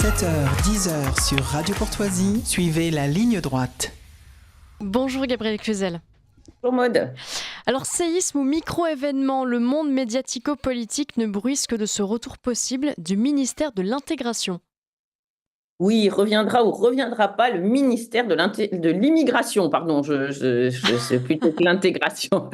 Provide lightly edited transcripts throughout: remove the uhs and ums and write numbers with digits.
7h-10h sur Radio Courtoisie, suivez la ligne droite. Bonjour Gabrielle Cluzel. Bonjour Maud. Alors séisme ou micro-événement, le monde médiatico-politique ne bruise que de ce retour possible du ministère de l'Intégration. Oui, reviendra ou reviendra pas le ministère de l'immigration, pardon, je sais plutôt que l'intégration.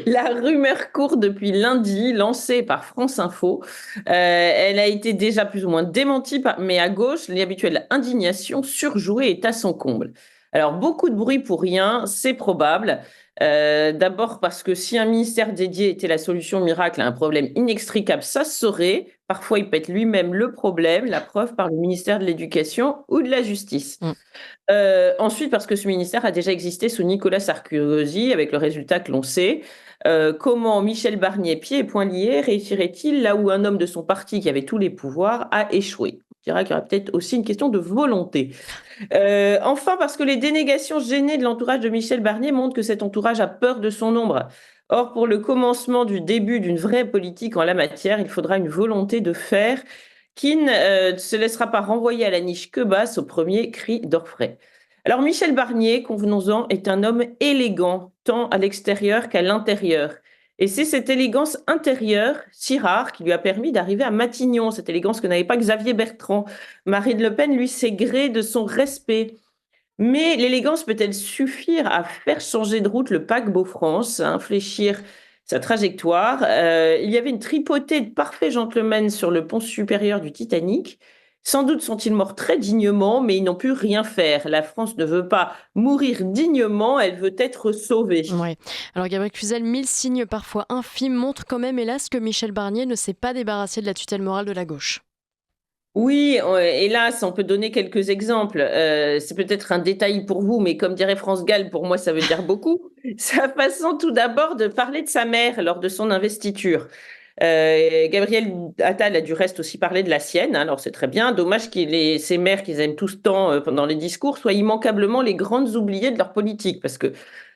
La rumeur court depuis lundi, lancée par France Info. Elle a été déjà plus ou moins démentie, mais à gauche, l'habituelle indignation surjouée est à son comble. Alors, beaucoup de bruit pour rien, c'est probable. D'abord parce que si un ministère dédié était la solution miracle à un problème inextricable, ça se saurait. Parfois, il peut être lui-même le problème, la preuve par le ministère de l'Éducation ou de la Justice. Ensuite, parce que ce ministère a déjà existé sous Nicolas Sarkozy, avec le résultat que l'on sait. Comment Michel Barnier, pieds et poings liés, réussirait-il là où un homme de son parti qui avait tous les pouvoirs a échoué? Je dirais qu'il y aura peut-être aussi une question de volonté. Enfin, parce que les dénégations gênées de l'entourage de Michel Barnier montrent que cet entourage a peur de son ombre. Or, pour le commencement du début d'une vraie politique en la matière, il faudra une volonté de faire qui ne se laissera pas renvoyer à la niche que basse au premier cri d'orfraie. Alors, Michel Barnier, convenons-en, est un homme élégant, tant à l'extérieur qu'à l'intérieur. Et c'est cette élégance intérieure, si rare, qui lui a permis d'arriver à Matignon, cette élégance que n'avait pas Xavier Bertrand. Marine Le Pen, lui, s'est gré de son respect. Mais l'élégance peut-elle suffire à faire changer de route le paquebot France, à infléchir sa trajectoire? Il y avait une tripotée de parfaits gentlemen sur le pont supérieur du Titanic. Sans doute sont-ils morts très dignement, mais ils n'ont pu rien faire. La France ne veut pas mourir dignement, elle veut être sauvée. Ouais. Alors Gabrielle Cluzel, 1000 signes parfois infimes montrent quand même hélas que Michel Barnier ne s'est pas débarrassé de la tutelle morale de la gauche. Oui, hélas, on peut donner quelques exemples. C'est peut-être un détail pour vous, mais comme dirait France Gall, pour moi, ça veut dire beaucoup. Sa façon tout d'abord de parler de sa mère lors de son investiture. Gabriel Attal a du reste aussi parlé de la sienne, hein, alors c'est très bien. Dommage ces mères qu'ils aiment tous tant pendant les discours soient immanquablement les grandes oubliées de leur politique, parce que,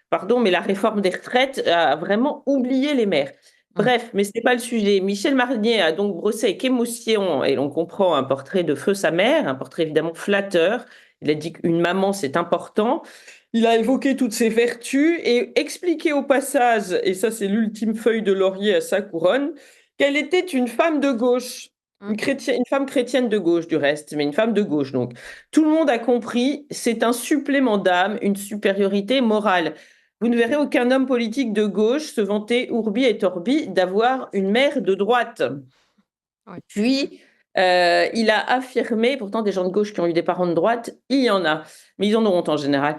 pardon, mais la réforme des retraites a vraiment oublié les mères. Bref, mais ce n'est pas le sujet. Michel Barnier a donc brossé avec émotion, et l'on comprend un portrait de feu sa mère, un portrait évidemment flatteur. Il a dit qu'une maman, c'est important. Il a évoqué toutes ses vertus et expliqué au passage, et ça c'est l'ultime feuille de laurier à sa couronne, qu'elle était une femme de gauche. Une femme chrétienne de gauche du reste, mais une femme de gauche donc. Tout le monde a compris, c'est un supplément d'âme, une supériorité morale. Vous ne verrez aucun homme politique de gauche se vanter ourbi et torbi d'avoir une mère de droite. Ouais. Puis, il a affirmé, pourtant des gens de gauche qui ont eu des parents de droite, il y en a, mais ils en auront en général.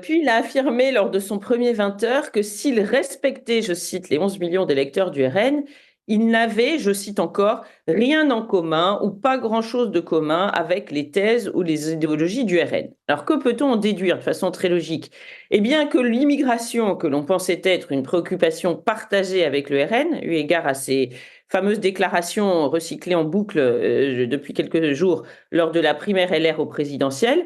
Puis il a affirmé lors de son premier 20 heures que s'il respectait, je cite, les 11 millions d'électeurs du RN, il n'avait, je cite encore, rien en commun ou pas grand-chose de commun avec les thèses ou les idéologies du RN. Alors que peut-on en déduire de façon très logique? Eh bien que l'immigration, que l'on pensait être une préoccupation partagée avec le RN, eu égard à ses fameuses déclarations recyclées en boucle depuis quelques jours lors de la primaire LR au présidentiel,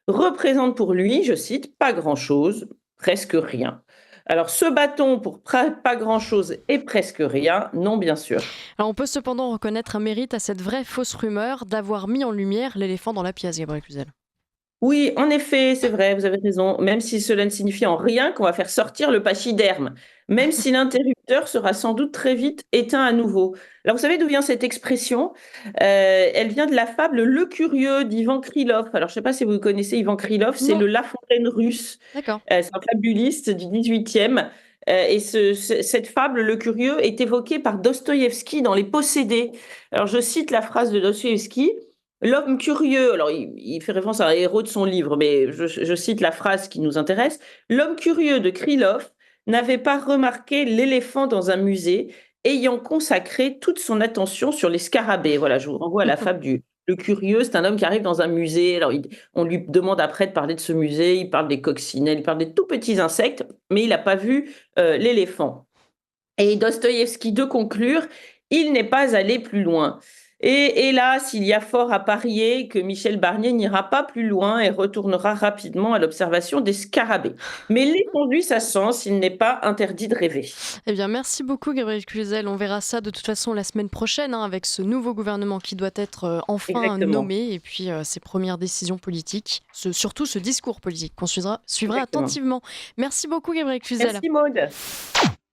représente pour lui, je cite, pas grand-chose, presque rien. Alors, se bat-on pour pas grand-chose et presque rien? Non, bien sûr. Alors on peut cependant reconnaître un mérite à cette vraie fausse rumeur d'avoir mis en lumière l'éléphant dans la pièce, Gabrielle Cluzel. Oui, en effet, c'est vrai, vous avez raison. Même si cela ne signifie en rien qu'on va faire sortir le pachyderme, même si l'interrupteur sera sans doute très vite éteint à nouveau. Alors, vous savez d'où vient cette expression? Elle vient de la fable Le Curieux d'Ivan Krylov. Alors, je ne sais pas si vous connaissez Ivan Krylov, c'est Non. le La Fontaine russe. D'accord. C'est un fabuliste du 18e. Et cette fable, Le Curieux, est évoquée par Dostoïevski dans Les Possédés. Alors, je cite la phrase de Dostoïevski. L'homme curieux, alors il fait référence à un héros de son livre, mais je cite la phrase qui nous intéresse. L'homme curieux de Krylov n'avait pas remarqué l'éléphant dans un musée, ayant consacré toute son attention sur les scarabées. Voilà, je vous renvoie à la fable du le curieux. C'est un homme qui arrive dans un musée. Alors on lui demande après de parler de ce musée. Il parle des coccinelles, il parle des tout petits insectes, mais il n'a pas vu l'éléphant. Et Dostoïevski de conclure, il n'est pas allé plus loin. Et hélas, il y a fort à parier que Michel Barnier n'ira pas plus loin et retournera rapidement à l'observation des scarabées. Mais l'étendue, ça sens, il n'est pas interdit de rêver. Eh bien, merci beaucoup, Gabriel Cluzel. On verra ça de toute façon la semaine prochaine, avec ce nouveau gouvernement qui doit être enfin Exactement. nommé, et puis ses premières décisions politiques, surtout ce discours politique qu'on suivra Exactement. attentivement. Merci beaucoup, Gabriel Cluzel. Merci Maud.